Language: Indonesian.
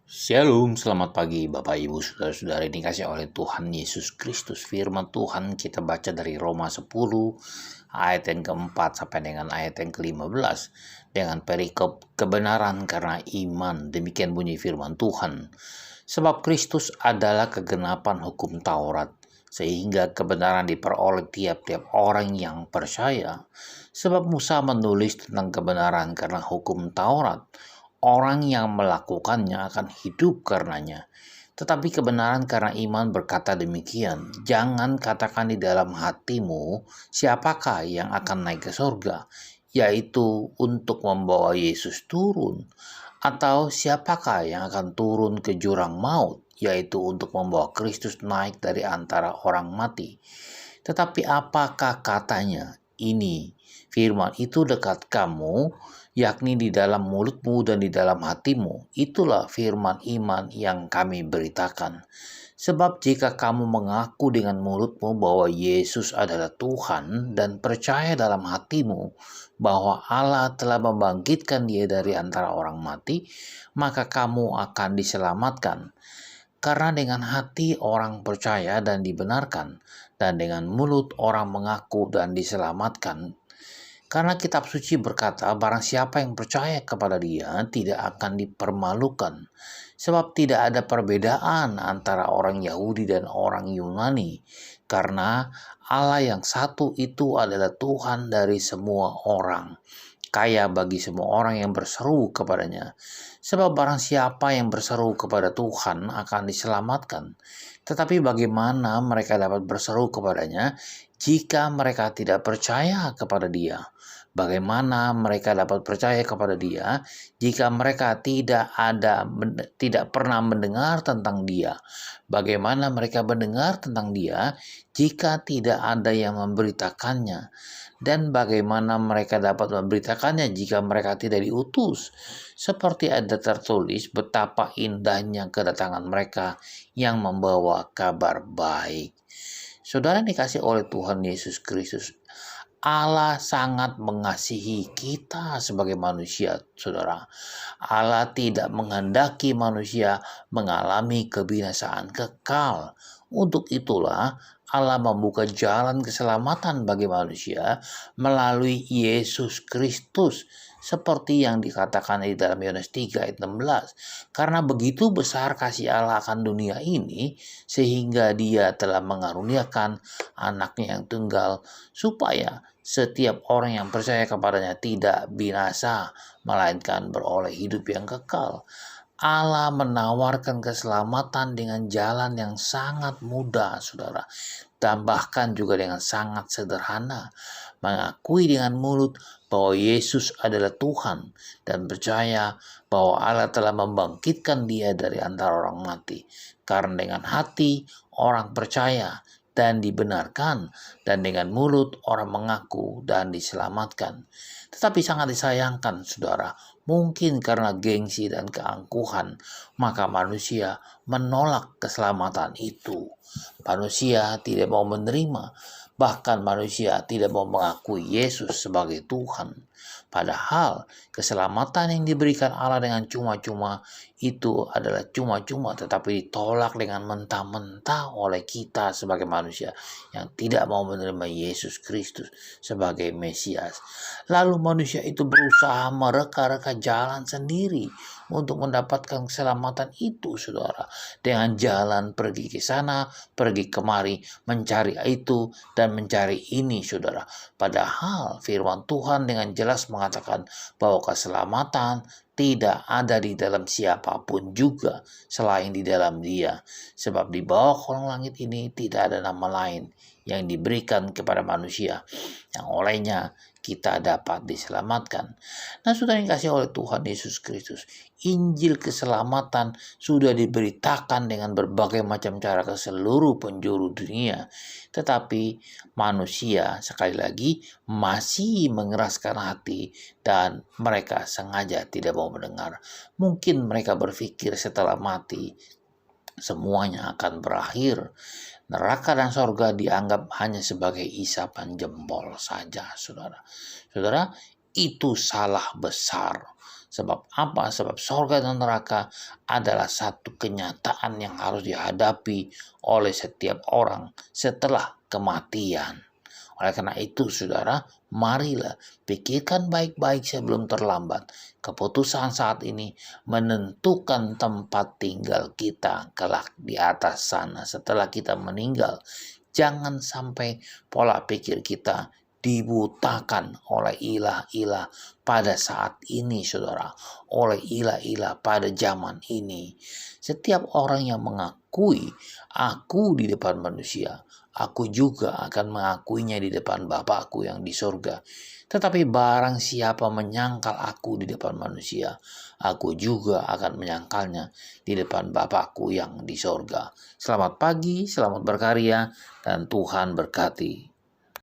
Shalom, selamat pagi Bapak Ibu Saudara-saudara yang dikasih oleh Tuhan Yesus Kristus. Firman Tuhan kita baca dari Roma 10 ayat yang keempat sampai dengan ayat yang ke-15 dengan perikop kebenaran karena iman. Demikian bunyi firman Tuhan. Sebab Kristus adalah kegenapan hukum Taurat, sehingga kebenaran diperoleh tiap-tiap orang yang percaya. Sebab Musa menulis tentang kebenaran karena hukum Taurat. Orang yang melakukannya akan hidup karenanya. Tetapi kebenaran karena iman berkata demikian, jangan katakan di dalam hatimu, siapakah yang akan naik ke surga, yaitu untuk membawa Yesus turun, atau siapakah yang akan turun ke jurang maut, yaitu untuk membawa Kristus naik dari antara orang mati. Tetapi apakah katanya? Ini firman itu dekat kamu, yakni di dalam mulutmu dan di dalam hatimu. Itulah firman iman yang kami beritakan. Sebab jika kamu mengaku dengan mulutmu bahwa Yesus adalah Tuhan dan percaya dalam hatimu bahwa Allah telah membangkitkan Dia dari antara orang mati, maka kamu akan diselamatkan. Karena dengan hati orang percaya dan dibenarkan, dan dengan mulut orang mengaku dan diselamatkan. Karena kitab suci berkata, barang siapa yang percaya kepada Dia tidak akan dipermalukan. Sebab tidak ada perbedaan antara orang Yahudi dan orang Yunani. Karena Allah yang satu itu adalah Tuhan dari semua orang, kaya bagi semua orang yang berseru kepadanya. Sebab barang siapa yang berseru kepada Tuhan akan diselamatkan. Tetapi bagaimana mereka dapat berseru kepadanya jika mereka tidak percaya kepada Dia? Bagaimana mereka dapat percaya kepada Dia jika mereka tidak pernah mendengar tentang Dia? Bagaimana mereka mendengar tentang Dia jika tidak ada yang memberitakannya? Dan bagaimana mereka dapat memberitakannya jika mereka tidak diutus? Seperti ada tertulis betapa indahnya kedatangan mereka yang membawa kabar baik. Saudara dikasih oleh Tuhan Yesus Kristus, Allah sangat mengasihi kita sebagai manusia, saudara. Allah tidak menghendaki manusia mengalami kebinasaan kekal. Untuk itulah Allah membuka jalan keselamatan bagi manusia melalui Yesus Kristus, seperti yang dikatakan di dalam Yohanes 3 ayat 16. Karena begitu besar kasih Allah akan dunia ini, sehingga Dia telah mengaruniakan anaknya yang tunggal, supaya setiap orang yang percaya kepadanya tidak binasa, melainkan beroleh hidup yang kekal. Allah menawarkan keselamatan dengan jalan yang sangat mudah, saudara. Dan bahkan juga dengan sangat sederhana. Mengakui dengan mulut bahwa Yesus adalah Tuhan dan percaya bahwa Allah telah membangkitkan Dia dari antara orang mati. Karena dengan hati orang percaya dan dibenarkan, dan dengan mulut orang mengaku dan diselamatkan. Tetapi sangat disayangkan, saudara, mungkin karena gengsi dan keangkuhan, maka manusia menolak keselamatan itu. Manusia tidak mau menerima, bahkan manusia tidak mau mengakui Yesus sebagai Tuhan. Padahal keselamatan yang diberikan Allah dengan cuma-cuma itu adalah cuma-cuma, tetapi ditolak dengan mentah-mentah oleh kita sebagai manusia yang tidak mau menerima Yesus Kristus sebagai Mesias. Lalu manusia itu berusaha mereka-reka jalan sendiri untuk mendapatkan keselamatan itu, saudara. Dengan jalan pergi ke sana, pergi kemari, mencari itu dan mencari ini, saudara. Padahal firman Tuhan dengan jelas mengatakan bahwa keselamatan tidak ada di dalam siapapun juga selain di dalam Dia. Sebab di bawah kolong langit ini tidak ada nama lain yang diberikan kepada manusia yang olehnya kita dapat diselamatkan. Nah, sudah dikasih oleh Tuhan Yesus Kristus, Injil keselamatan sudah diberitakan dengan berbagai macam cara ke seluruh penjuru dunia. Tetapi manusia sekali lagi masih mengeraskan hati dan mereka sengaja tidak mau mendengar. Mungkin mereka berpikir setelah mati semuanya akan berakhir. Neraka dan sorga dianggap hanya sebagai isapan jempol saja, saudara. Saudara, itu salah besar. Sebab apa? Sebab sorga dan neraka adalah satu kenyataan yang harus dihadapi oleh setiap orang setelah kematian. Oleh karena itu, saudara, marilah pikirkan baik-baik sebelum terlambat. Keputusan saat ini menentukan tempat tinggal kita kelak di atas sana setelah kita meninggal. Jangan sampai pola pikir kita dibutakan oleh ilah-ilah pada saat ini, saudara, oleh ilah-ilah pada zaman ini. Setiap orang yang mengakui aku di depan manusia, aku juga akan mengakuinya di depan Bapakku yang di sorga. Tetapi barang siapa menyangkal aku di depan manusia, aku juga akan menyangkalnya di depan Bapakku yang di sorga. Selamat pagi, selamat berkarya, dan Tuhan berkati.